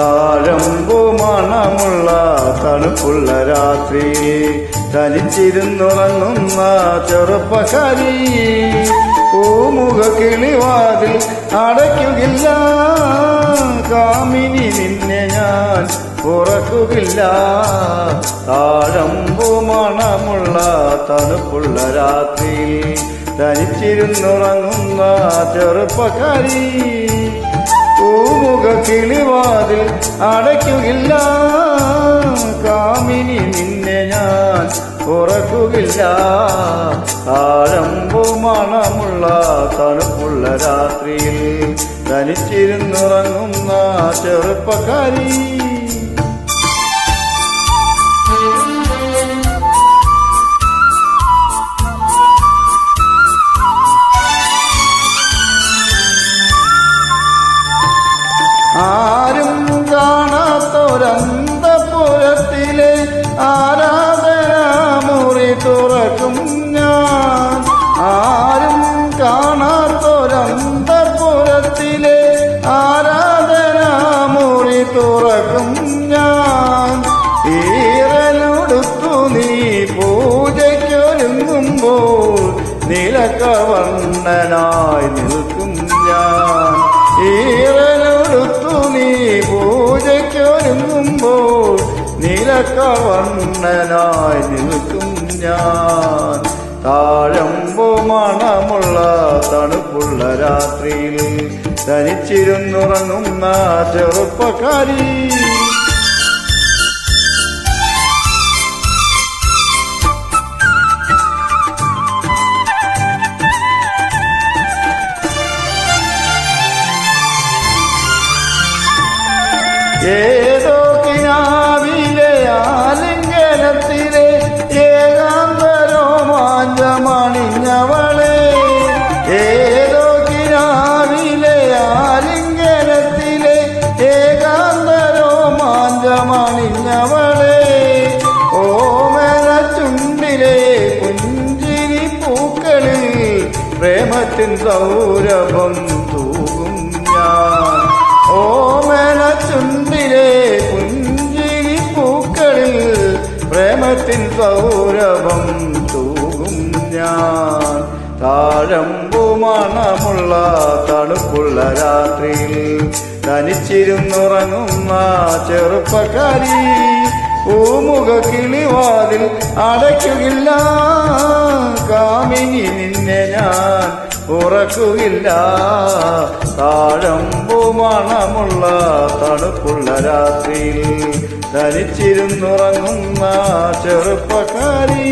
താഴമ്പു മണമുള്ള തണുപ്പുള്ള രാത്രി തനിച്ചിരുന്നുറങ്ങുന്ന ചെറുപ്പക്കാരി പൂമുഖ കിളിവാതിൽ അടയ്ക്കുകില്ല കാമിനി നിന്നെ ഞാൻ ഉറക്കുകില്ല താഴമ്പു മണമുള്ള തണുപ്പുള്ള രാത്രി തനിച്ചിരുന്നുറങ്ങുന്ന ചെറുപ്പക്കാരി പൂമുഖ കിളിവാതിൽ അടയ്ക്കുകില്ല കാമിനി നിന്നെ ഞാൻ ഉറക്കുകില്ല താഴമ്പു മണമുള്ള തണുപ്പുള്ള രാത്രിയിൽ തനിച്ചിരുന്നുറങ്ങുന്ന ചെറുപ്പക്കാരി ആരും കാണാത്തൊരന്തപുരത്തിലെ ആരാധനാമുറി തുറക്കും ഞാൻ ആരും കാണാത്തൊരന്തപുരത്തിലെ ആരാധനാമുറി തുറക്കും ഞാൻ ഈറലൊടുത്തു നീ പൂജയ്ക്കൊരുങ്ങുമ്പോൾ നീലക്കവർണ്ണനായി നിൽക്കും ഞാൻ ഈറലൊടുത്തു നീ പൂജയ്ക്കൊരുങ്ങുമ്പോൾ നീലക്കവർണ്ണനായി നിൽക്കും ഞാൻ താഴമ്പു മണമുള്ള തണുപ്പുള്ള രാത്രിയിൽ തനിച്ചിരുന്നുറങ്ങുന്ന ചെറുപ്പക്കാരി ഏതോ കിനാവിലെ ആലിംഗനത്തിലെ ഏകാന്തരോമാഞ്ചമണിഞ്ഞവളെ ഏതോ കിനാവിലെ ആലിംഗനത്തിലെ ഏകാന്തരോമാഞ്ചമണിഞ്ഞവളെ ഓമന ചുണ്ടിലെ പുഞ്ചിരി പൂക്കളിൽ പ്രേമത്തിൻ സൗരഭം തൂകും ഞാൻ ഓമന ചുണ്ടിലെ പുഞ്ചിരി പൂക്കളിൽ പ്രേമത്തിൻ സൗരഭം തൂകും ഞാൻ താഴമ്പു മണമുള്ള തണുപ്പുള്ള രാത്രിയിൽ തനിച്ചിരുന്നുറങ്ങുന്ന ചെറുപ്പക്കാരി പൂമുഖ കിളിവാതിൽ അടയ്ക്കുകില്ല കാമിനി നിന്നെ ഞാൻ ഉറക്കുകില്ല താഴമ്പു മണമുള്ള തണുപ്പുള്ള രാത്രിയിൽ തനിച്ചിരുന്നുറങ്ങുന്ന ചെറുപ്പക്കാരി